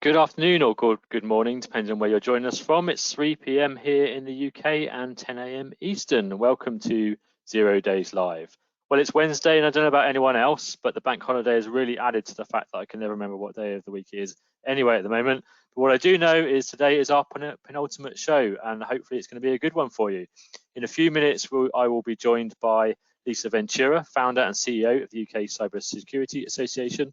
Good afternoon or good morning, depending on where you're joining us from. It's 3 p.m. here in the UK and 10 a.m. Eastern. Welcome to 0 Days Live. Well, it's Wednesday, and I don't know about anyone else, but the bank holiday has really added to the fact that I can never remember what day of the week it is anyway at the moment. But what I do know is today is our penultimate show, and hopefully it's going to be a good one for you. In a few minutes, I will be joined by Lisa Ventura, founder and CEO of the UK Cyber Security Association.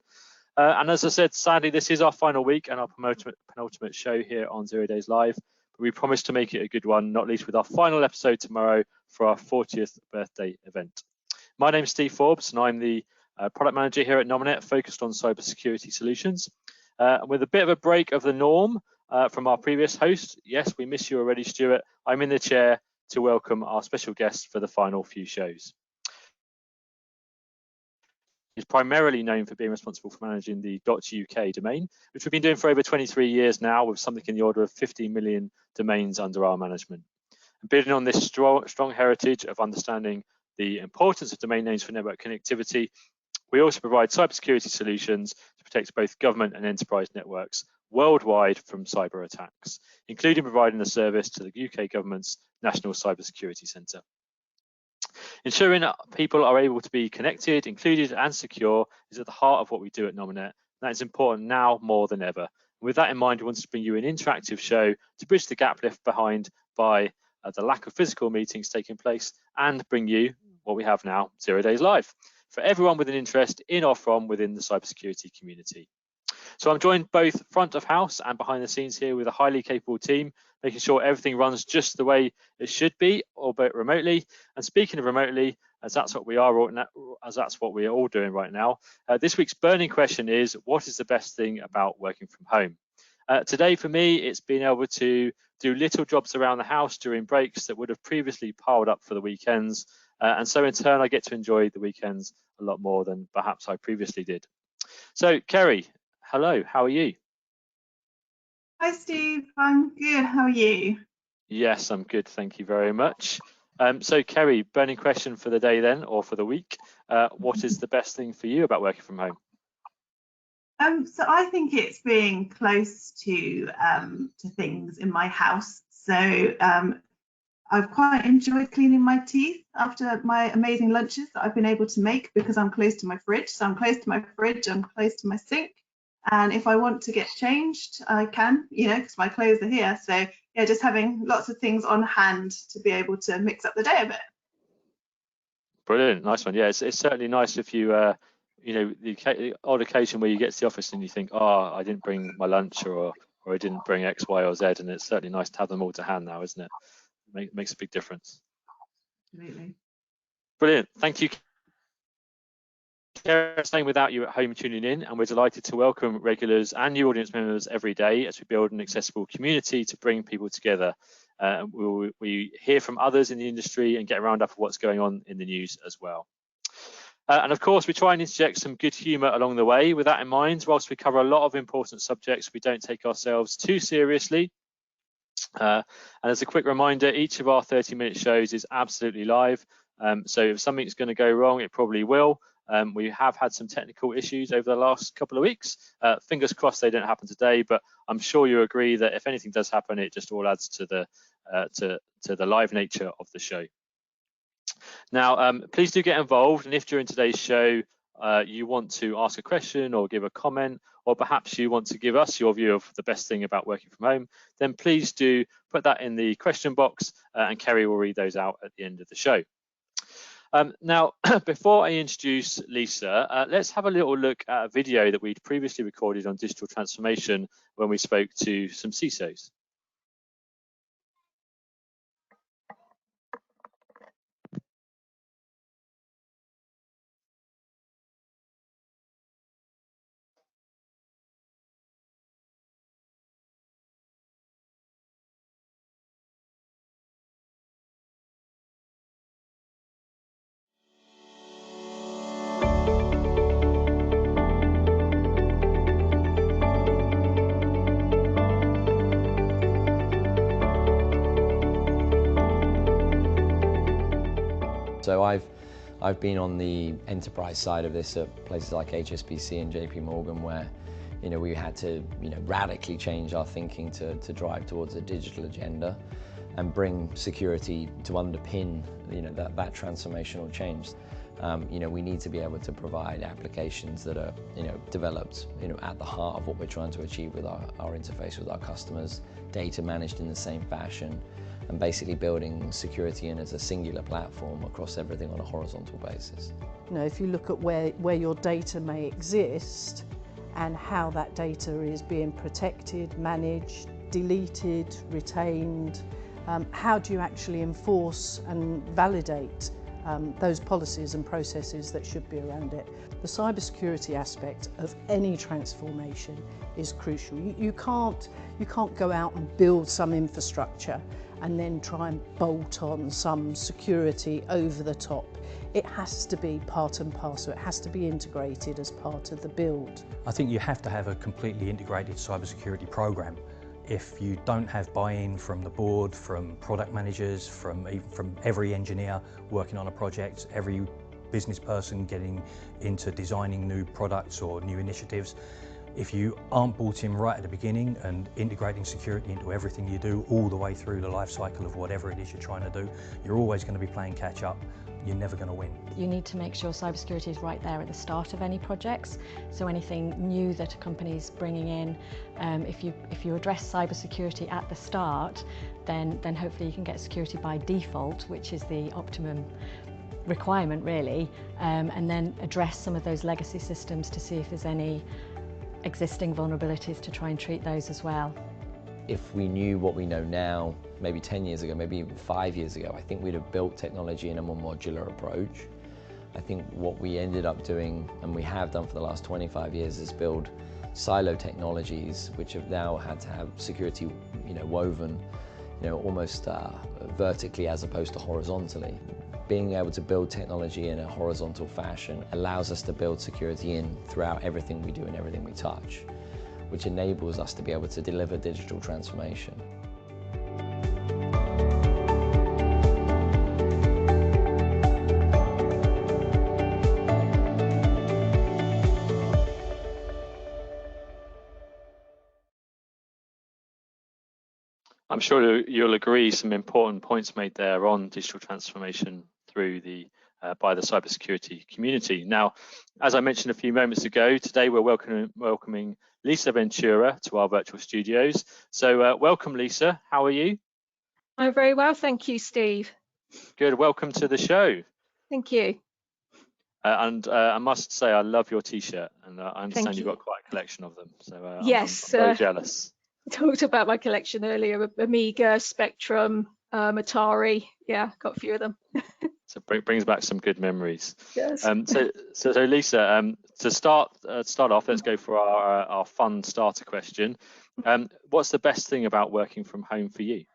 And as I said, sadly, this is our final week and our penultimate show here on 0 Days Live. But we promise to make it a good one, not least with our final episode tomorrow for our 40th birthday event. My name's Steve Forbes, and I'm the product manager here at Nominet, focused on cybersecurity solutions. With a bit of a break of the norm from our previous host, yes, we miss you already, Stuart. I'm in the chair to welcome our special guest for the final few shows. Is primarily known for being responsible for managing the .uk domain, which we've been doing for over 23 years now, with something in the order of 50 million domains under our management. And building on this strong heritage of understanding the importance of domain names for network connectivity, we also provide cybersecurity solutions to protect both government and enterprise networks worldwide from cyber attacks, including providing a service to the UK government's National Cybersecurity Centre. Ensuring that people are able to be connected, included and secure is at the heart of what we do at Nominet. That is important now more than ever. With that in mind, we wanted to bring you an interactive show to bridge the gap left behind by the lack of physical meetings taking place, and bring you what we have now, 0 Days Live, for everyone with an interest in or from within the cybersecurity community. So I'm joined both front of house and behind the scenes here with a highly capable team, making sure everything runs just the way it should be, albeit remotely. And speaking of remotely, as that's what we are all doing right now, this week's burning question is, what is the best thing about working from home? Today for me, it's being able to do little jobs around the house during breaks that would have previously piled up for the weekends. And so in turn, I get to enjoy the weekends a lot more than perhaps I previously did. So Kerry, hello, how are you? Hi Steve, I'm good, how are you? Yes, I'm good, thank you very much. So Kerry, burning question for the day then, or for the week, what is the best thing for you about working from home? So I think it's being close to things in my house. So I've quite enjoyed cleaning my teeth after my amazing lunches that I've been able to make, because I'm close to my fridge. So I'm close to my fridge, I'm close to my sink. And if I want to get changed, I can, because my clothes are here. So yeah, just having lots of things on hand to be able to mix up the day a bit. Brilliant, nice one. Yeah, it's certainly nice if you, the odd occasion where you get to the office and you think, oh, I didn't bring my lunch, or I didn't bring X, Y, or Z, and it's certainly nice to have them all to hand now, isn't it? It makes a big difference. Absolutely. Brilliant, thank you. Staying without you at home tuning in, and we're delighted to welcome regulars and new audience members every day as we build an accessible community to bring people together. We hear from others in the industry and get a roundup of what's going on in the news as well. And of course, we try and interject some good humour along the way. With that in mind, whilst we cover a lot of important subjects, we don't take ourselves too seriously. And as a quick reminder, each of our 30-minute shows is absolutely live. So if something's going to go wrong, it probably will. We have had some technical issues over the last couple of weeks. Fingers crossed they don't happen today, but I'm sure you agree that if anything does happen, it just all adds to the live nature of the show. Now, please do get involved, and if during today's show you want to ask a question or give a comment, or perhaps you want to give us your view of the best thing about working from home, then please do put that in the question box, and Kerry will read those out at the end of the show. Now, before I introduce Lisa, let's have a little look at a video that we'd previously recorded on digital transformation when we spoke to some CISOs. So I've been on the enterprise side of this at places like HSBC and JP Morgan, where we had to radically change our thinking to drive towards a digital agenda and bring security to underpin that transformational change. We need to be able to provide applications that are developed at the heart of what we're trying to achieve with our interface with our customers, data managed in the same fashion, and basically building security in as a singular platform across everything on a horizontal basis. If you look at where your data may exist and how that data is being protected, managed, deleted, retained, how do you actually enforce and validate those policies and processes that should be around it? The cybersecurity aspect of any transformation is crucial. You can't go out and build some infrastructure and then try and bolt on some security over the top. It has to be part and parcel. It has to be integrated as part of the build. I think you have to have a completely integrated cybersecurity program. If you don't have buy-in from the board, from product managers, from every engineer working on a project, every business person getting into designing new products or new initiatives, if you aren't brought in right at the beginning and integrating security into everything you do all the way through the life cycle of whatever it is you're trying to do, you're always going to be playing catch up. You're never going to win. You need to make sure cybersecurity is right there at the start of any projects. So anything new that a company's bringing in, if you address cybersecurity at the start, then hopefully you can get security by default, which is the optimum requirement really, and then address some of those legacy systems to see if there's any existing vulnerabilities to try and treat those as well. If we knew what we know now, maybe 10 years ago, maybe even 5 years ago, I think we'd have built technology in a more modular approach. I think what we ended up doing, and we have done for the last 25 years, is build silo technologies, which have now had to have security, woven, almost vertically as opposed to horizontally. Being able to build technology in a horizontal fashion allows us to build security in throughout everything we do and everything we touch, which enables us to be able to deliver digital transformation. I'm sure you'll agree some important points made there on digital transformation through by the cybersecurity community. Now, as I mentioned a few moments ago, today we're welcoming Lisa Ventura to our virtual studios. So welcome, Lisa. How are you? I'm very well, thank you, Steve. Good. Welcome to the show. Thank you. And I must say, I love your T-shirt, and I understand you've got quite a collection of them. So yes, I'm very jealous. I talked about my collection earlier: Amiga, Spectrum, Atari. Yeah, got a few of them. So brings back some good memories. Yes. So Lisa, to start off, let's go for our fun starter question. What's the best thing about working from home for you?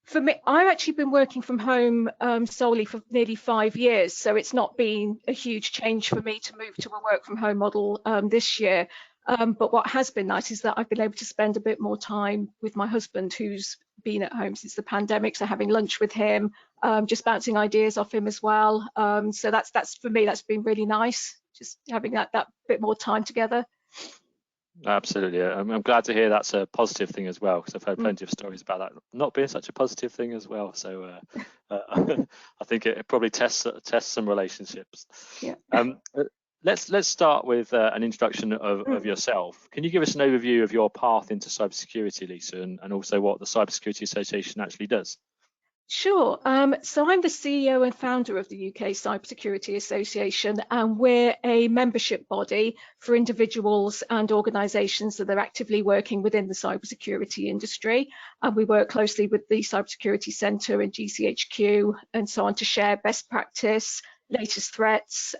For me, I've actually been working from home solely for nearly 5 years, so it's not been a huge change for me to move to a work from home model this year. But what has been nice is that I've been able to spend a bit more time with my husband, who's been at home since the pandemic, so having lunch with him, just bouncing ideas off him as well. So that's for me, that's been really nice, just having that bit more time together. Absolutely. I'm glad to hear that's a positive thing as well, because I've heard plenty of stories about that not being such a positive thing as well. So I think it probably tests some relationships. Yeah. Let's start with an introduction of yourself. Can you give us an overview of your path into cybersecurity, Lisa, and also what the Cybersecurity Association actually does? Sure. So I'm the CEO and founder of the UK Cybersecurity Association, and we're a membership body for individuals and organisations that are actively working within the cybersecurity industry. And we work closely with the Cybersecurity Centre and GCHQ and so on to share best practice, latest threats,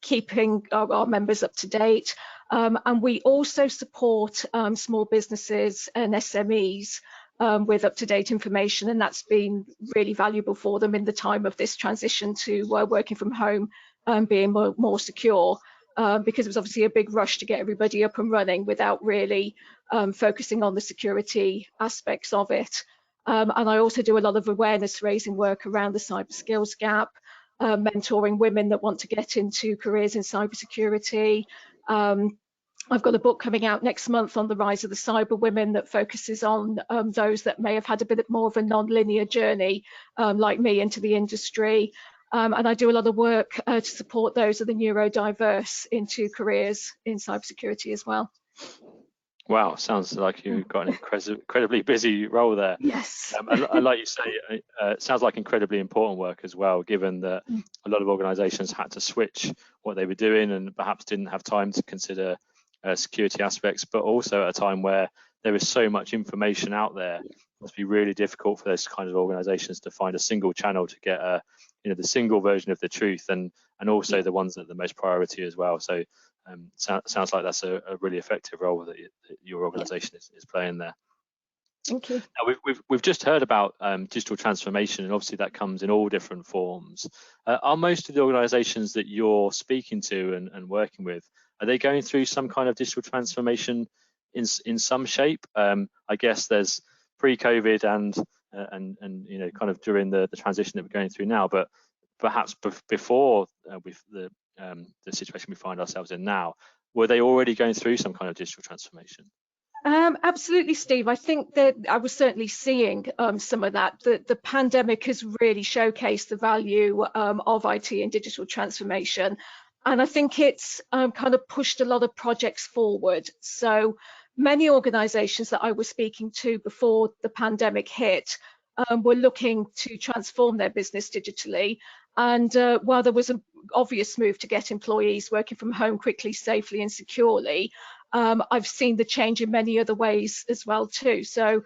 keeping our members up to date. And we also support small businesses and SMEs with up-to-date information, and that's been really valuable for them in the time of this transition to working from home and being more secure, because it was obviously a big rush to get everybody up and running without really focusing on the security aspects of it. And I also do a lot of awareness raising work around the cyber skills gap, mentoring women that want to get into careers in cybersecurity, I've got a book coming out next month on the rise of the cyber women that focuses on those that may have had a bit more of a non-linear journey, like me, into the industry. And I do a lot of work to support those of the neurodiverse into careers in cybersecurity as well. Wow, sounds like you've got an incredibly busy role there. Yes. And like you say, it sounds like incredibly important work as well, given that a lot of organisations had to switch what they were doing and perhaps didn't have time to consider security aspects, but also at a time where there is so much information out there. It must be really difficult for those kind of organisations to find a single channel to get the single version of the truth, and also the ones that are the most priority as well. So sounds like that's a really effective role that your organisation is playing there. Thank you. Now, we've just heard about digital transformation, and obviously that comes in all different forms. Are most of the organisations that you're speaking to and working with, are they going through some kind of digital transformation in some shape? I guess there's pre-COVID and kind of during the transition that we're going through now, but perhaps before with the situation we find ourselves in now, were they already going through some kind of digital transformation? Absolutely, Steve. I think that I was certainly seeing some of that. The pandemic has really showcased the value of IT and digital transformation. And I think it's kind of pushed a lot of projects forward. So many organizations that I was speaking to before the pandemic hit were looking to transform their business digitally. And while there was an obvious move to get employees working from home quickly, safely and securely, I've seen the change in many other ways as well too. So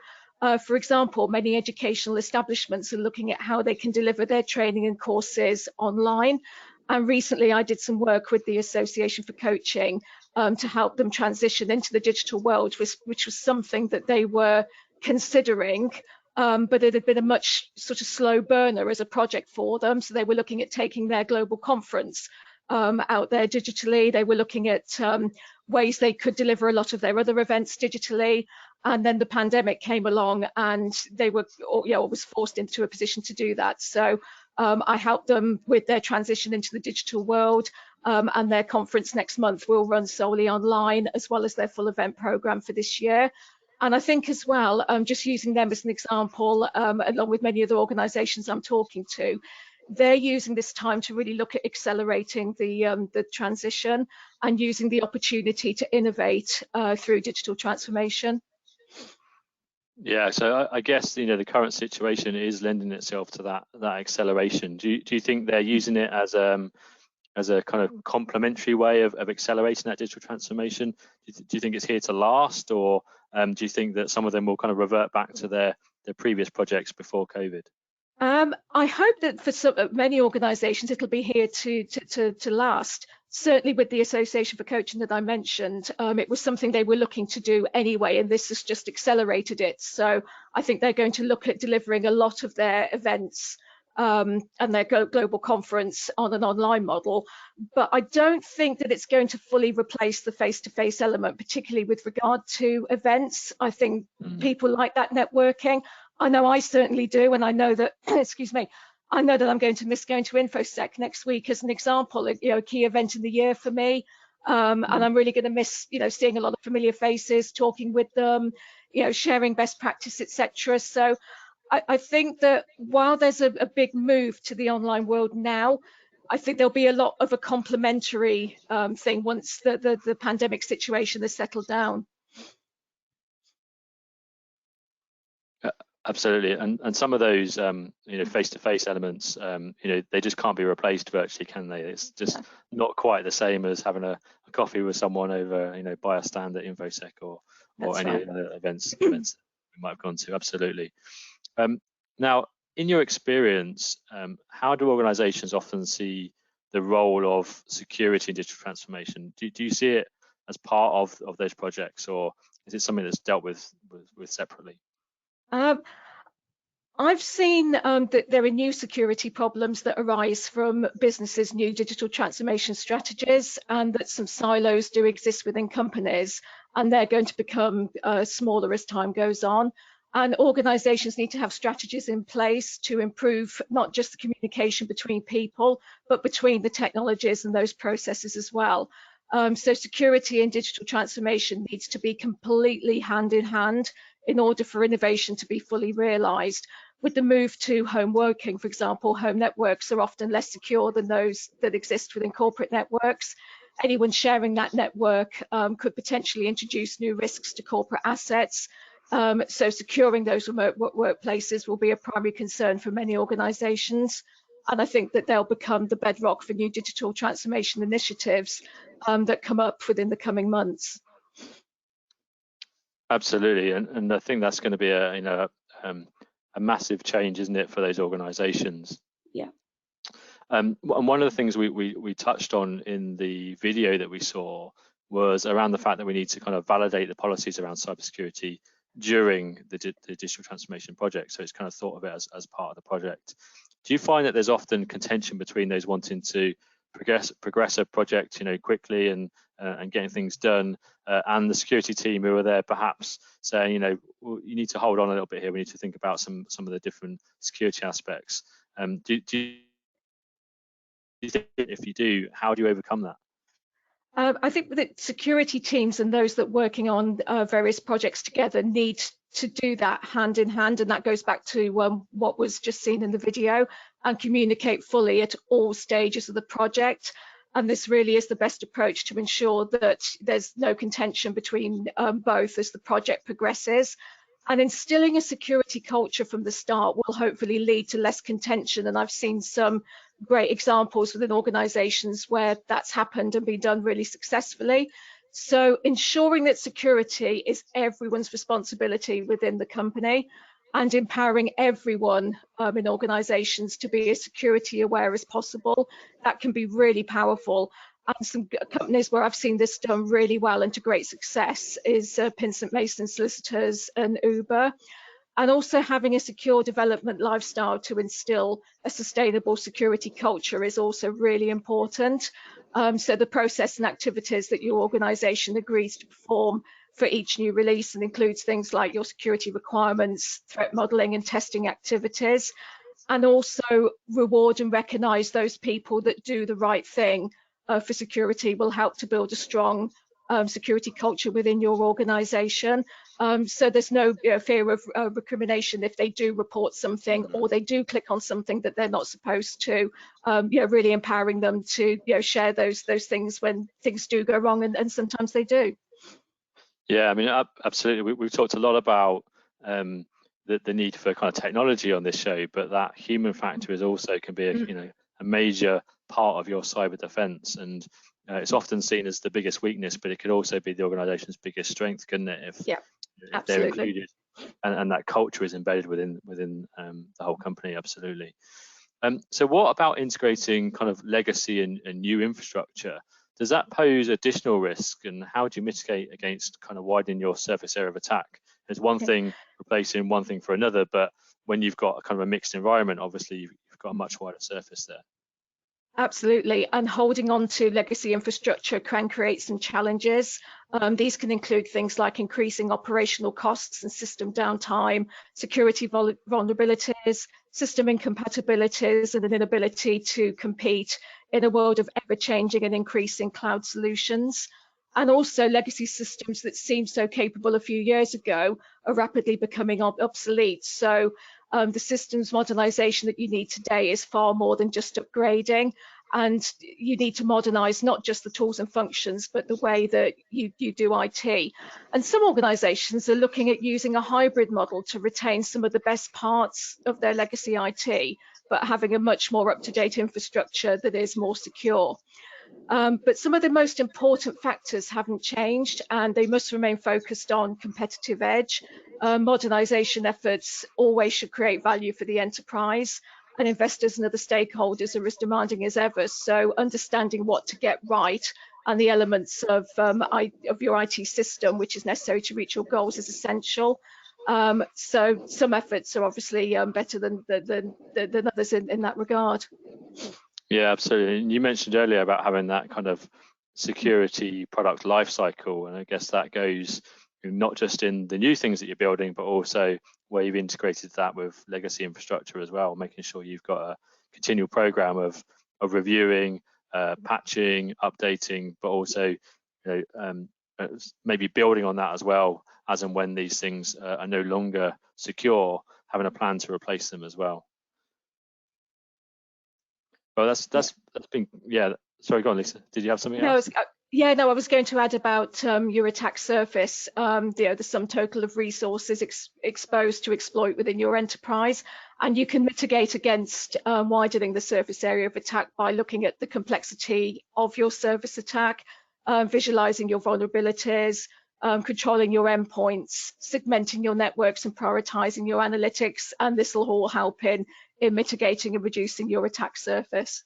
for example, many educational establishments are looking at how they can deliver their training and courses online. And recently I did some work with the Association for Coaching to help them transition into the digital world, which was something that they were considering, but it had been a much sort of slow burner as a project for them. So they were looking at taking their global conference out there digitally. They were looking at ways they could deliver a lot of their other events digitally. And then the pandemic came along and they were was forced into a position to do that. So I helped them with their transition into the digital world, and their conference next month will run solely online, as well as their full event program for this year. And I think as well, just using them as an example, along with many other organisations I'm talking to, they're using this time to really look at accelerating the transition and using the opportunity to innovate through digital transformation. Yeah, so I guess the current situation is lending itself to that acceleration. Do you think they're using it as a kind of complementary way of accelerating that digital transformation? Do you think it's here to last, or do you think that some of them will kind of revert back to their previous projects before COVID? I hope that for many organisations it'll be here to last. Certainly with the Association for Coaching that I mentioned, it was something they were looking to do anyway, and this has just accelerated it. So I think they're going to look at delivering a lot of their events and their global conference on an online model. But I don't think that it's going to fully replace the face-to-face element, particularly with regard to events. I think people like that networking. I know I certainly do, and I know that, excuse me, I know that I'm going to miss going to InfoSec next week as an example, a key event in the year for me. And I'm really going to miss, seeing a lot of familiar faces, talking with them, sharing best practice, etc. So I think that while there's a big move to the online world now, I think there'll be a lot of a complementary thing once the pandemic situation has settled down. Absolutely, and some of those face-to-face elements, they just can't be replaced virtually, can they? It's just not quite the same as having a coffee with someone over, by a stand at InfoSec or any other events we might have gone to. Absolutely. Now, in your experience, how do organisations often see the role of security in digital transformation? Do you see it as part of those projects, or is it something that's dealt with separately? I've seen that there are new security problems that arise from businesses' new digital transformation strategies, and that some silos do exist within companies, and they're going to become smaller as time goes on. And organisations need to have strategies in place to improve not just the communication between people, but between the technologies and those processes as well. So security and digital transformation needs to be completely hand in hand in order for innovation to be fully realised. With the move to home working, for example, home networks are often less secure than those that exist within corporate networks. Anyone sharing that network could potentially introduce new risks to corporate assets. So securing those remote workplaces will be a primary concern for many organisations. And I think that they'll become the bedrock for new digital transformation initiatives that come up within the coming months. Absolutely, and I think that's going to be a massive change, isn't it, for those organisations? Yeah. And one of the things we touched on in the video that we saw was around the fact that we need to kind of validate the policies around cybersecurity during the digital transformation project. So it's kind of thought of it as part of the project. Do you find that there's often contention between those wanting to progress a project, quickly and getting things done, and the security team who are there perhaps saying, well, you need to hold on a little bit here. We need to think about some of the different security aspects. Do you think, if you do, how do you overcome that? I think that security teams and those that are working on various projects together need to do that hand in hand, and that goes back to what was just seen in the video, and communicate fully at all stages of the project. And this really is the best approach to ensure that there's no contention between both as the project progresses. And instilling a security culture from the start will hopefully lead to less contention. And I've seen some great examples within organisations where that's happened and been done really successfully. So ensuring that security is everyone's responsibility within the company, and empowering everyone in organisations to be as security aware as possible, that can be really powerful. And some companies where I've seen this done really well and to great success is Pinsent Mason Solicitors and Uber. And also having a secure development lifestyle to instill a sustainable security culture is also really important. So the process and activities that your organisation agrees to perform for each new release, and includes things like your security requirements, threat modelling and testing activities, and also reward and recognise those people that do the right thing for security, will help to build a strong security culture within your organisation. So there's no fear of recrimination if they do report something or they do click on something that they're not supposed to. Really empowering them to share those things when things do go wrong, and sometimes they do. Yeah, I mean, absolutely. We've talked a lot about the need for kind of technology on this show, but that human factor is also can be a major part of your cyber defense, and it's often seen as the biggest weakness, but it could also be the organization's biggest strength, couldn't it, if they're included and that culture is embedded within the whole company. Absolutely. So what about integrating kind of legacy and new infrastructure? Does that pose additional risk, and how do you mitigate against kind of widening your surface area of attack? There's one thing replacing one thing for another, but when you've got a kind of a mixed environment, obviously you've got a much wider surface there. Absolutely, and holding on to legacy infrastructure can create some challenges. These can include things like increasing operational costs and system downtime, security vulnerabilities, system incompatibilities, and an inability to compete in a world of ever-changing and increasing cloud solutions. And also legacy systems that seemed so capable a few years ago are rapidly becoming obsolete. So the systems modernization that you need today is far more than just upgrading, and you need to modernize not just the tools and functions, but the way that you do IT. And some organizations are looking at using a hybrid model to retain some of the best parts of their legacy IT, but having a much more up-to-date infrastructure that is more secure. But some of the most important factors haven't changed, and they must remain focused on competitive edge. Modernization efforts always should create value for the enterprise, and investors and other stakeholders are as demanding as ever. So understanding what to get right and the elements of your IT system, which is necessary to reach your goals, is essential. So some efforts are obviously better than others in that regard. Yeah, absolutely. And you mentioned earlier about having that kind of security product life cycle, and I guess that goes not just in the new things that you're building, but also where you've integrated that with legacy infrastructure as well, making sure you've got a continual program of reviewing patching, updating, but also maybe building on that as well, as and when these things are no longer secure, having a plan to replace them as well. Well, that's been, yeah. Sorry, go on, Lisa. Did you have something else? No, I was going to add about your attack surface, the sum total of resources exposed to exploit within your enterprise, and you can mitigate against widening the surface area of attack by looking at the complexity of your service attack, visualizing your vulnerabilities, controlling your endpoints, segmenting your networks and prioritizing your analytics, and this will all help in mitigating and reducing your attack surface.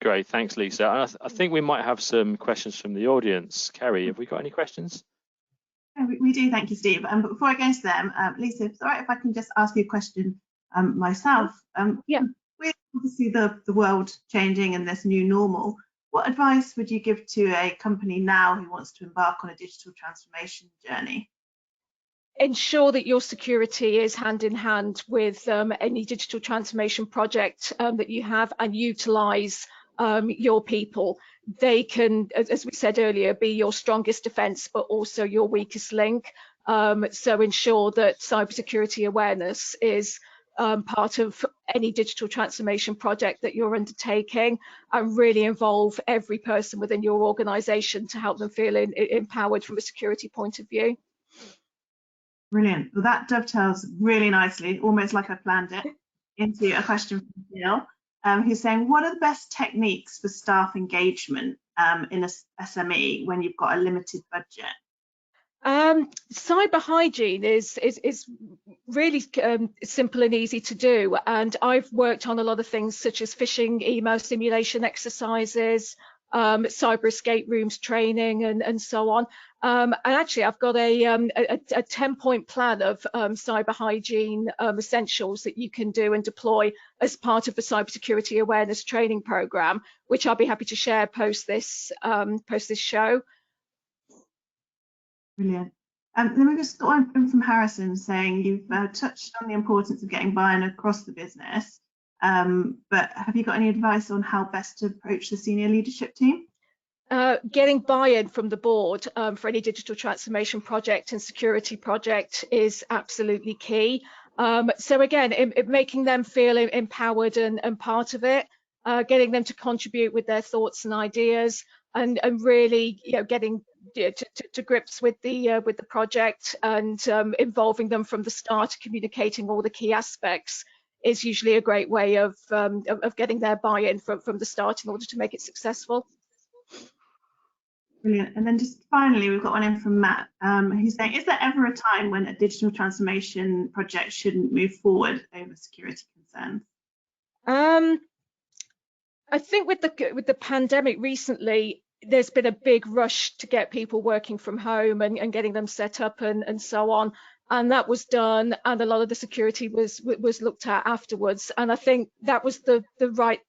Great, thanks, Lisa. And I think we might have some questions from the audience. Kerry, have we got any questions? We do, thank you, Steve. But before I go to them, Lisa, if it's all right if I can just ask you a question myself. Yeah. With obviously the world changing and this new normal, what advice would you give to a company now who wants to embark on a digital transformation journey? Ensure that your security is hand in hand with any digital transformation project that you have, and utilize your people. They can, as we said earlier, be your strongest defense, but also your weakest link. So ensure that cybersecurity awareness is part of any digital transformation project that you're undertaking, and really involve every person within your organization to help them feel empowered from a security point of view. Brilliant. Well, that dovetails really nicely, almost like I planned it, into a question from Jill, who's saying, what are the best techniques for staff engagement in a SME when you've got a limited budget? Cyber hygiene is really simple and easy to do, and I've worked on a lot of things such as phishing email simulation exercises, cyber escape rooms training, and so on. And actually, I've got a 10-point plan of cyber hygiene essentials that you can do and deploy as part of the cybersecurity awareness training program, which I'll be happy to share post this show. Brilliant. Then we've just got one from Harrison saying you've touched on the importance of getting buy-in across the business, but have you got any advice on how best to approach the senior leadership team? Getting buy-in from the board for any digital transformation project and security project is absolutely key. So again, making them feel empowered and part of it, getting them to contribute with their thoughts and ideas, and really, getting to grips with the project, and involving them from the start, communicating all the key aspects is usually a great way of getting their buy-in from the start in order to make it successful. Brilliant. And then just finally, we've got one in from Matt, who's saying, is there ever a time when a digital transformation project shouldn't move forward over security concerns? I think with the pandemic recently, there's been a big rush to get people working from home and getting them set up and so on. And that was done, and a lot of the security was looked at afterwards. And I think that was the right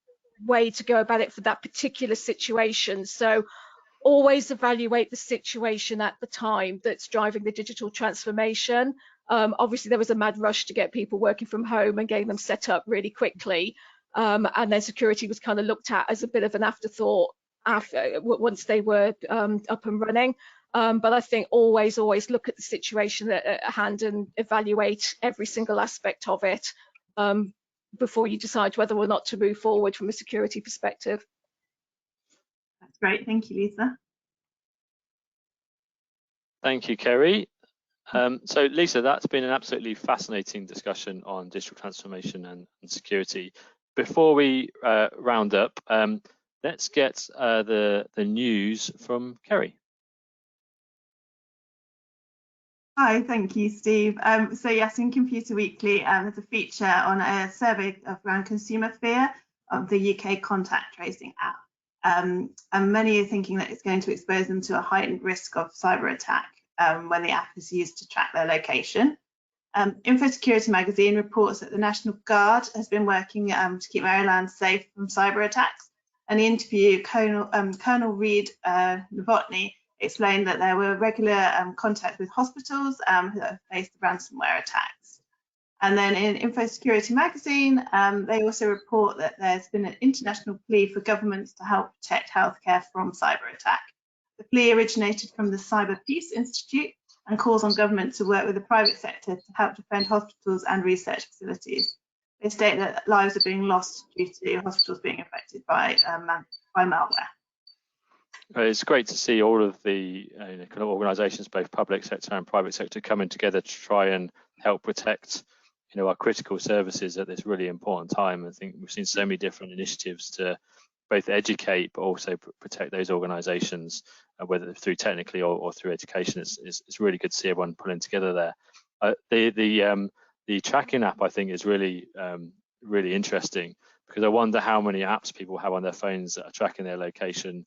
way to go about it for that particular situation. So always evaluate the situation at the time that's driving the digital transformation. Obviously, there was a mad rush to get people working from home and getting them set up really quickly. And then security was kind of looked at as a bit of an afterthought once they were up and running. But I think always look at the situation at hand and evaluate every single aspect of it before you decide whether or not to move forward from a security perspective. That's great. Thank you, Lisa. Thank you, Kerry. So Lisa, that's been an absolutely fascinating discussion on digital transformation and security. Before we round up, let's get the news from Kerry. Hi, thank you, Steve. So yes, in Computer Weekly, there's a feature on a survey around consumer fear of the UK contact tracing app. And many are thinking that it's going to expose them to a heightened risk of cyber attack when the app is used to track their location. Info Security magazine reports that the National Guard has been working to keep Maryland safe from cyber attacks. And the interview, Colonel Reed Novotny explained that there were regular contact with hospitals who have faced ransomware attacks. And then in Info Security magazine, they also report that there's been an international plea for governments to help protect healthcare from cyber attack. The plea originated from the Cyber Peace Institute and calls on government to work with the private sector to help defend hospitals and research facilities. They state that lives are being lost due to hospitals being affected by malware. It's great to see all of the kind of organisations, both public sector and private sector, coming together to try and help protect, our critical services at this really important time. I think we've seen so many different initiatives to both educate but also protect those organisations, whether through technically or through education. It's really good to see everyone pulling together there. The tracking app, I think, is really really interesting, because I wonder how many apps people have on their phones that are tracking their location,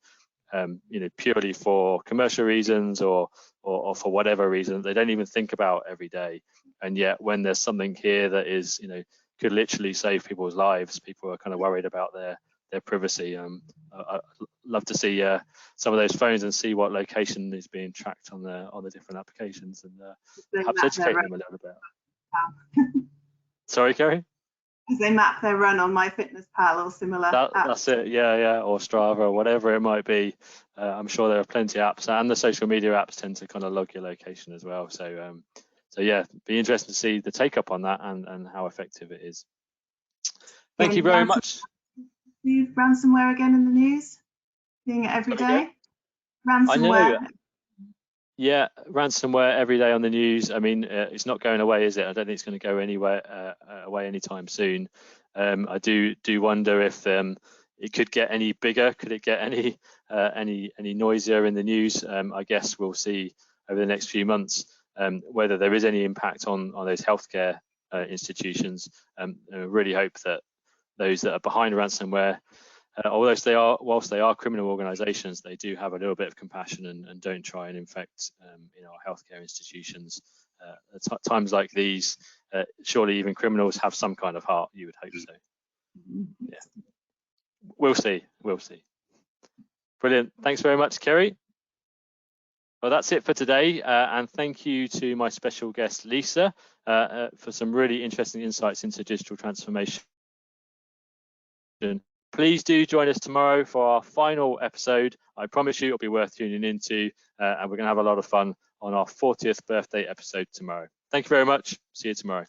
purely for commercial reasons or for whatever reason they don't even think about every day. And yet when there's something here that is, could literally save people's lives, people are kind of worried about their privacy. I'd love to see some of those phones and see what location is being tracked on the different applications, and perhaps educate them a little bit. Sorry, Kerry? As they map their run on MyFitnessPal or similar apps. That's it, yeah, or Strava or whatever it might be. I'm sure there are plenty of apps, and the social media apps tend to kind of log your location as well. So yeah, be interesting to see the take up on that and how effective it is. Thank you very much. Ransomware again in the news, seeing it every day. Ransomware. I know. Yeah, ransomware every day on the news. I mean, it's not going away, is it? I don't think it's going to go anywhere away anytime soon. I do wonder if it could get any bigger. Could it get any noisier in the news? I guess we'll see over the next few months whether there is any impact on those healthcare institutions. I really hope that those that are behind ransomware, whilst they are criminal organisations, they do have a little bit of compassion and don't try and infect our healthcare institutions. At times like these, surely even criminals have some kind of heart. You would hope so. Yeah, we'll see. Brilliant. Thanks very much, Kerry. Well, that's it for today, and thank you to my special guest Lisa for some really interesting insights into digital transformation. Please do join us tomorrow for our final episode. I promise you it'll be worth tuning into, and we're going to have a lot of fun on our 40th birthday episode tomorrow. Thank you very much. See you tomorrow.